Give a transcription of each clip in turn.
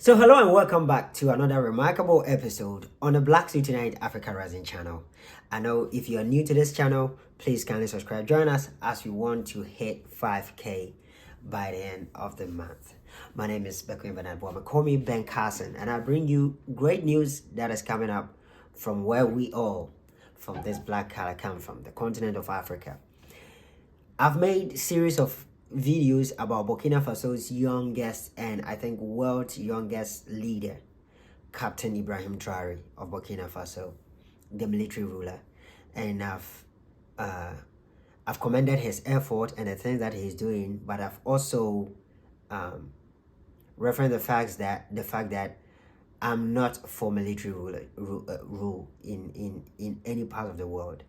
So hello and welcome back to another remarkable episode on the Black Suit Tonight Africa Rising channel. I know if you are new to this channel, please kindly subscribe. Join us as we want to hit 5K by the end of the month. My name is Bekwin Benadboa. Call me Ben Carson, and I bring you great news that is coming up from where we all, from this black color, come from, the continent of Africa. I've made series of videos about Burkina Faso's youngest and I think world's youngest leader, Captain Ibrahim Traore of Burkina Faso, the military ruler, and I've commended his effort and the things that he's doing, but I've also referenced the fact that I'm not for military rule in any part of the world.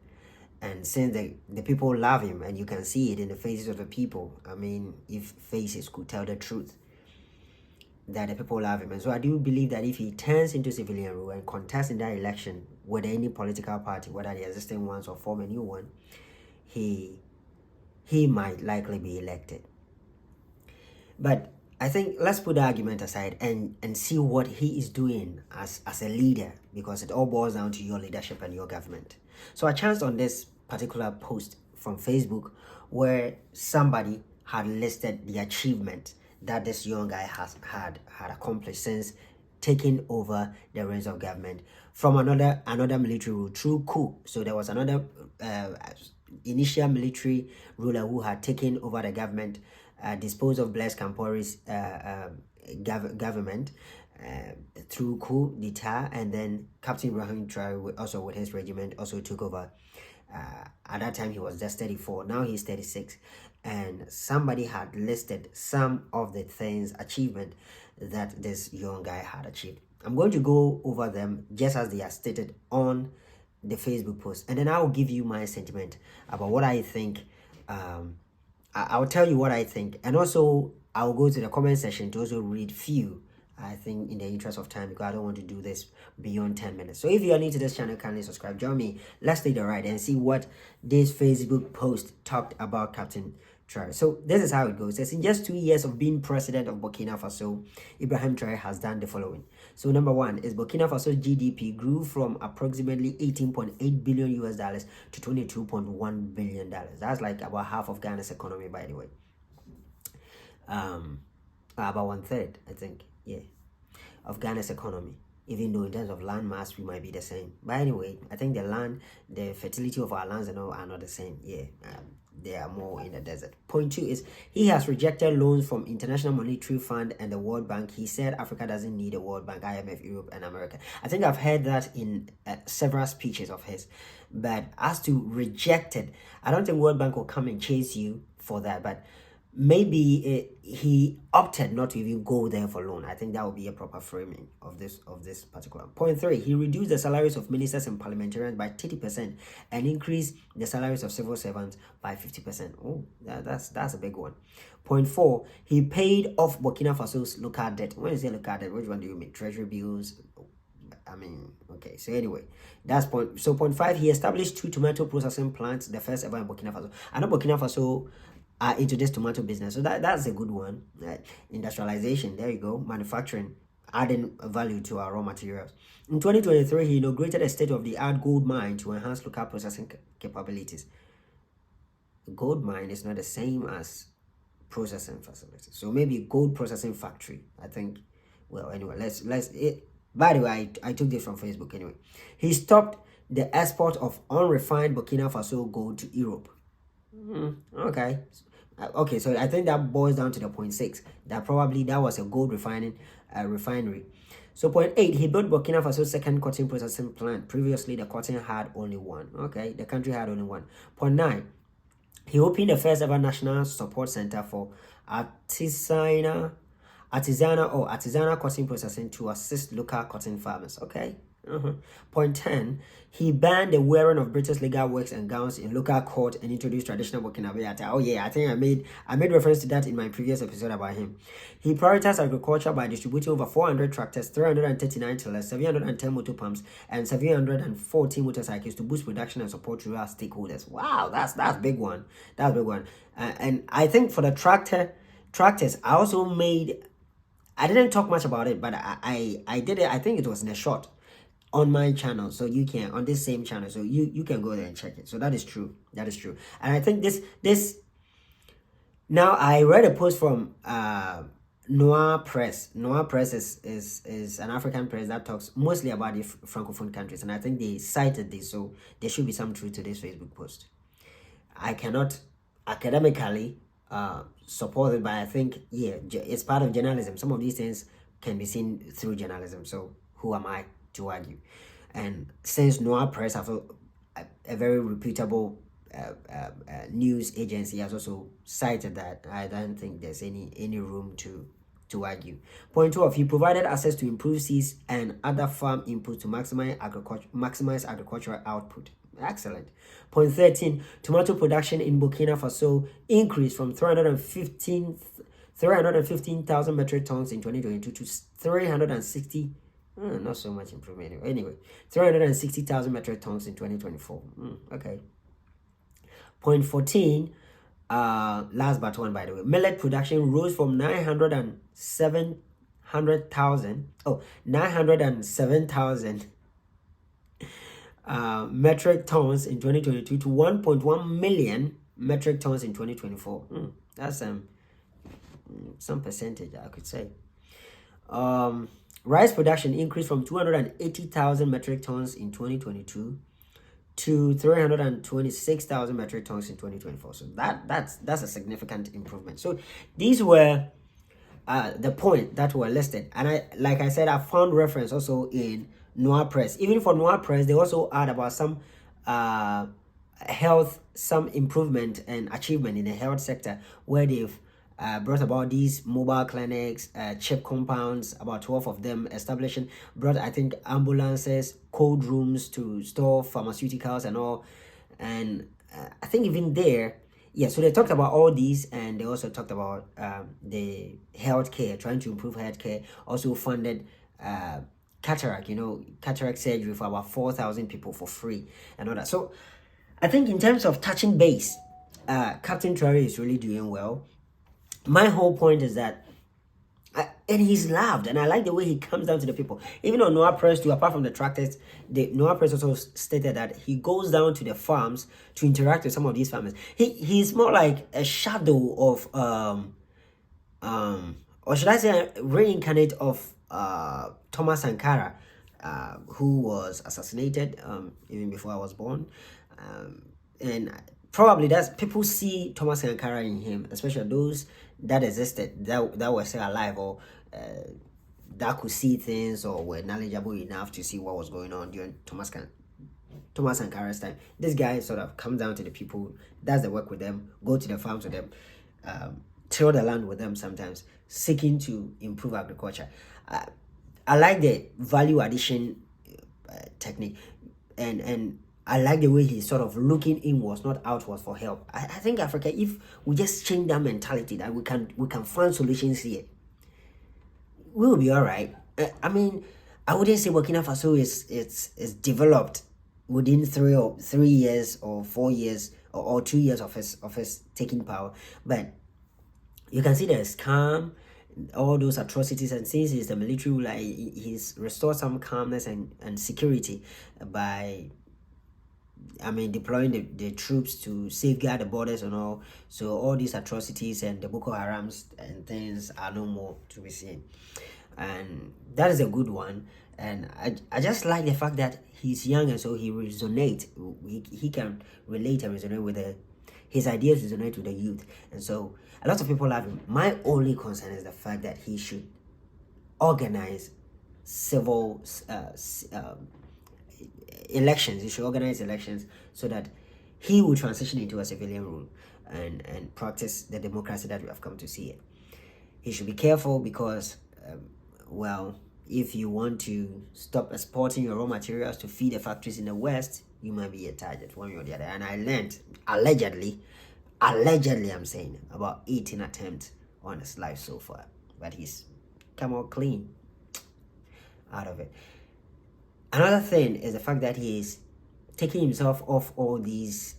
And since the people love him, and you can see it in the faces of the people, I mean, if faces could tell the truth, that the people love him. And so I do believe that if he turns into civilian rule and contests in that election with any political party, whether the existing ones or form a new one, he might likely be elected. But I think let's put the argument aside and see what he is doing as a leader, because it all boils down to your leadership and your government. So I chanced on this particular post from Facebook where somebody had listed the achievement that this young guy had accomplished since taking over the reins of government from another military rule through coup. So there was another initial military ruler who had taken over the government, disposed of Blaise Compaore's government through coup d'etat, and then Captain Ibrahim Traore, also with his regiment, also took over. At that time he was just 34, now he's 36, and somebody had listed some of the things, achievement that this young guy had achieved. I'm going to go over them just as they are stated on the Facebook post, and then I will give you my sentiment about what I think. I'll tell you what I think, and also I'll go to the comment section to also read few, I think, in the interest of time, because I don't want to do this beyond 10 minutes. So if you are new to this channel, kindly subscribe. Join me. Let's take the ride and see what this Facebook post talked about Captain Traore. So this is how it goes. It says, in just 2 years of being president of Burkina Faso, Ibrahim Traore has done the following. So number one is Burkina Faso's GDP grew from approximately 18.8 billion US dollars to 22.1 billion dollars. That's like about half of Ghana's economy, by the way. About 1/3, I think, yeah, of Ghana's economy, even though in terms of land mass we might be the same. But anyway, I think the fertility of our lands and all are not the same. Yeah, they are more in the desert. Point two is he has rejected loans from International Monetary Fund and the World Bank. He said Africa doesn't need a World Bank, IMF, Europe, and America. I think I've heard that in several speeches of his. But as to rejected, I don't think World Bank will come and chase you for that. But maybe he opted not to even go there for loan. I think that would be a proper framing of this particular. Point three, he reduced the salaries of ministers and parliamentarians by 30% and increased the salaries of civil servants by 50%. Oh, that's a big one. Point four, he paid off Burkina Faso's local debt. When you say local debt, which one do you mean? Treasury bills? I mean, okay, so anyway, that's point. So point five, he established 2 tomato processing plants, the first ever in Burkina Faso. I know Burkina Faso into this tomato business, so that's a good one. Industrialization, there you go. Manufacturing, adding value to our raw materials. In 2023, he inaugurated a state-of-the-art gold mine to enhance local processing capabilities. Gold mine is not the same as processing facilities, so maybe gold processing factory, I think. Well, anyway, by the way, I took this from Facebook. Anyway, he stopped the export of unrefined Burkina Faso gold to Europe. Okay. Okay, so I think that boils down to the point 6, that probably that was a gold refinery. So point 8, he built Burkina Faso's second cotton processing plant. Previously, the cotton had only one. Okay, the country had only one. Point 9, he opened the first ever national support center for artisanal cotton processing to assist local cotton farmers. Okay. Point 10, he banned the wearing of British legal works and gowns in local court and introduced traditional Burkinabe attire. Oh yeah, I think I made reference to that in my previous episode about him. He prioritized agriculture by distributing over 400 tractors, 339 tillers, 710 motor pumps, and 740 motorcycles to boost production and support rural stakeholders. Wow, that's big one. That's big one. And I think for the tractors, I also made I didn't talk much about it, but I did it. I think it was in a short on my channel, so you can, on this same channel, so you can go there and check it. So that is true. That is true. And I think this now, I read a post from Noir Press. Noir Press is an African press that talks mostly about the francophone countries, and I think they cited this, so there should be some truth to this Facebook post. I cannot academically support it, but I think, yeah, it's part of journalism. Some of these things can be seen through journalism, so who am I to argue? And since Noir Press have a very reputable news agency has also cited that, I don't think there's any room to argue. Point 12, he provided access to improved seeds and other farm inputs to maximize agricultural output. Excellent. Point 13, tomato production in Burkina Faso increased from 315,000 metric tons in 2022 to 360. Not so much improvement anyway. 360,000 metric tons in 2024. Okay. Point 14, last but one, by the way, millet production rose from 907,000 metric tons in 2022 to 1.1 million metric tons in 2024. That's some percentage, I could say. Rice production increased from 280,000 metric tons in 2022 to 326,000 metric tons in 2024. So that's a significant improvement. So these were the point that were listed, and like I said, I found reference also in Noir Press. Even for Noir Press, they also add about some health, some improvement and achievement in the health sector, where they've brought about these mobile clinics, chip compounds, about 12 of them establishing, brought, I think, ambulances, cold rooms to store pharmaceuticals and all. And I think even there, yeah, so they talked about all these, and they also talked about the healthcare, trying to improve healthcare, also funded cataract surgery for about 4,000 people for free and all that. So I think in terms of touching base, Captain Traore is really doing well. My whole point is that, and he's loved, and I like the way he comes down to the people. Even on Noir Press too, apart from the tractors, the Noir Press also stated that he goes down to the farms to interact with some of these farmers. He's more like a shadow of or should I say a reincarnate of Thomas Sankara, who was assassinated even before I was born, and probably that's, people see Thomas Sankara in him, especially those that existed, that were still alive, or that could see things or were knowledgeable enough to see what was going on during Thomas Sankara's time. This guy sort of comes down to the people, does the work with them, go to the farms with them, till the land with them sometimes, seeking to improve agriculture. I like the value addition technique, and I like the way he's sort of looking inwards, not outwards for help. I think Africa, if we just change that mentality, that we can find solutions here, we'll be all right. I mean, I wouldn't say Burkina Faso is developed within 3 years or 4 years or 2 years of his taking power, but you can see there's calm, all those atrocities, and since he's the military ruler, he's restored some calmness and security by, I mean, deploying the troops to safeguard the borders and all. So all these atrocities and the Boko Harams and things are no more to be seen, and that is a good one. And I just like the fact that he's young, and so he resonates. He can relate and resonate with his ideas resonate with the youth, and so a lot of people love him. My only concern is the fact that he should organize civil elections. He should organize elections so that he will transition into a civilian rule and practice the democracy that we have come to see it. He should be careful because, well, if you want to stop exporting your raw materials to feed the factories in the West, you might be a target one way or the other. And I learned, allegedly I'm saying, about 18 attempts on his life so far, but he's come out clean out of it. Another thing is the fact that he's taking himself off all these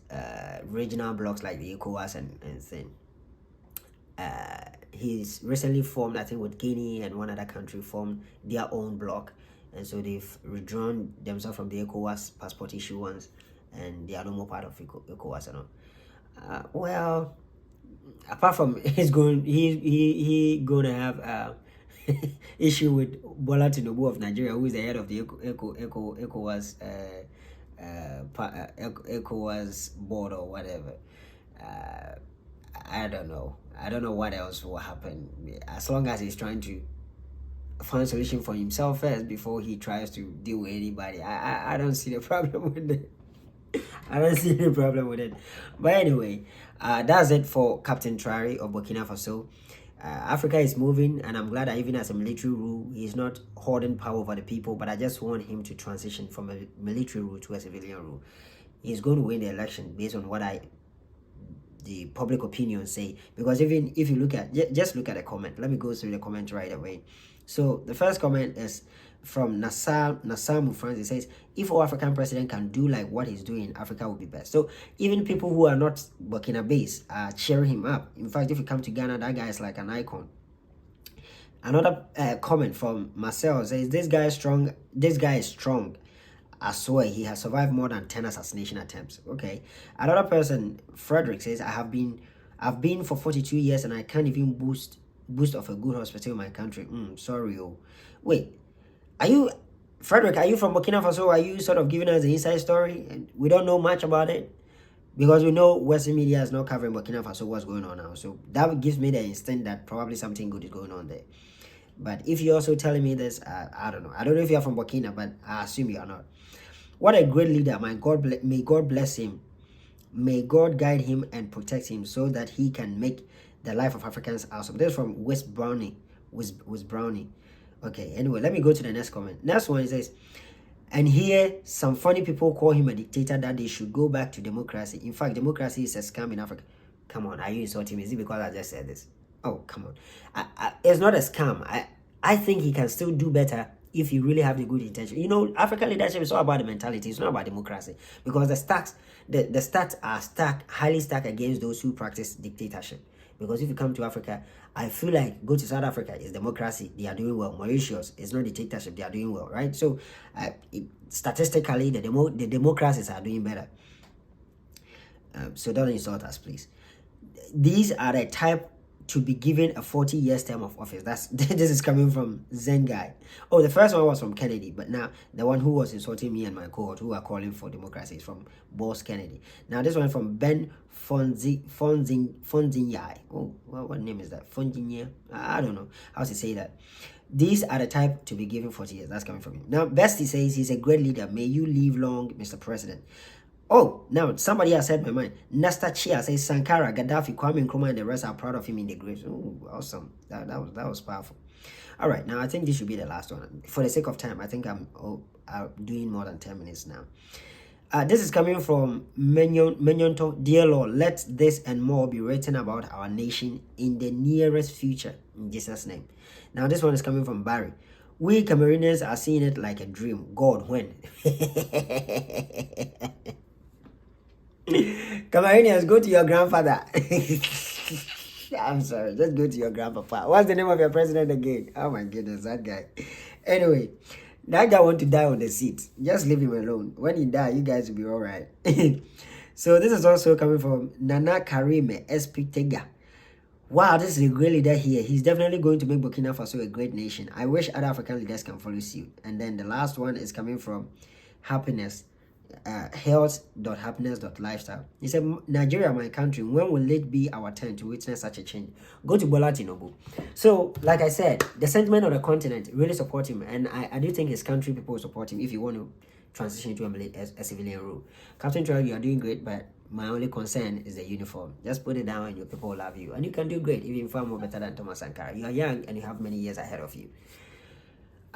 regional blocks like the ECOWAS and thing. he's recently formed, I think, with Guinea and one other country, formed their own bloc, and so they've withdrawn themselves from the ECOWAS passport issuance, and they are no more part of ECOWAS and all. Well, apart from he going to have issue with Bola Tinubu of Nigeria, who is the head of the ECOWAS ECOWAS board or whatever. I don't know. I don't know what else will happen. As long as he's trying to find a solution for himself first before he tries to deal with anybody, I don't see the problem with it. I don't see any problem with it. But anyway, that's it for Captain Traore of Burkina Faso. Africa is moving, and I'm glad that even as a military rule, he's not holding power over the people, but I just want him to transition from a military rule to a civilian rule. He's going to win the election based on what the public opinion say, because even if you look at, just look at the comment. Let me go through the comment right away. So the first comment is from Nasamu France. It says, if all African president can do like what he's doing, Africa will be best. So even people who are not Burkina based are cheering him up. In fact, if you come to Ghana, that guy is like an icon. Another comment from Marcel says, this guy is strong. I swear he has survived more than 10 assassination attempts. Okay. Another person, Frederick, says, I've been for 42 years and I can't even boast of a good hospital in my country. Sorry. Wait, are you Frederick, are you from Burkina Faso? Are you sort of giving us the inside story and we don't know much about it? Because we know Western media is not covering Burkina Faso, what's going on now. So that gives me the instinct that probably something good is going on there. But if you're also telling me this, I don't know. I don't know if you're from Burkina, but I assume you are not. What a great leader. May God bless him. May God guide him and protect him so that he can make the life of Africans awesome. This is from West Brownie. Okay, anyway, let me go to the next comment. Next one, it says, and here some funny people call him a dictator, that they should go back to democracy. In fact, democracy is a scam in Africa. Come on, are you insulting me? Is it because I just said this? Oh, come on. It's not a scam. I think he can still do better if you really have the good intention. You know, African leadership is all about the mentality. It's not about democracy. Because the stats are highly stacked against those who practice dictatorship. Because if you come to Africa, I feel like go to South Africa, it's democracy, they are doing well. Mauritius, it's not dictatorship, they are doing well, right? So statistically, the democracies are doing better. So don't insult us, please. These are the type to be given a 40 years term of office. This is coming from Zen Guy. Oh, the first one was from Kennedy, but now the one who was insulting me and my cohort who are calling for democracy is from Boss Kennedy. Now this one from Ben Fonzinyai. Oh, what name is that? Fonzinyai? I don't know how to say that. These are the type to be given 40 years. That's coming from him. Now, Bestie says he's a great leader. May you live long, Mr. President. Oh, now somebody has said my mind. Nesta Chia says Sankara, Gaddafi, Kwame Nkrumah, and the rest are proud of him in the graves. Oh, awesome. That was powerful. All right, now I think this should be the last one. For the sake of time, I think I'm doing more than 10 minutes now. This is coming from Menyonto. Dear Lord, let this and more be written about our nation in the nearest future. In Jesus' name. Now, this one is coming from Barry. We Cameroonians are seeing it like a dream. God, when? Cameroonians, go to your grandfather. I'm sorry, just go to your grandpapa. What's the name of your president again? Oh my goodness, that guy. Anyway, that guy want to die on the seat. Just leave him alone. When he die, you guys will be all right. So this is also coming from Nana Karime Espitega. Wow, this is a great leader here. He's definitely going to make Burkina Faso a great nation. I wish other African leaders can follow suit. And then the last one is coming from Happiness. Health.happiness.lifestyle. He said, Nigeria, my country, when will it be our turn to witness such a change? Go to Bola Tinubu. So, like I said, the sentiment of the continent really support him, and I do think his country people will support him if you want to transition into a civilian rule. Captain Traore, you are doing great, but my only concern is the uniform. Just put it down and your people will love you. And you can do great, even far more better than Thomas Sankara. You are young and you have many years ahead of you.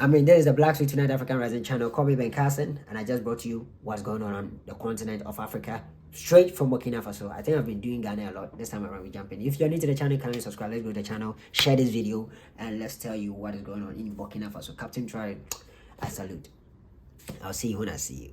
I mean, there is the Black Suit Tonight African Rising channel. Call me Ben Carson, and I just brought you what's going on the continent of Africa, straight from Burkina Faso. I think I've been doing Ghana a lot. This time around, we jump in. If you're new to the channel, kindly subscribe. Let's go to the channel, share this video, and let's tell you what is going on in Burkina Faso. Captain Traore, I salute. I'll see you when I see you.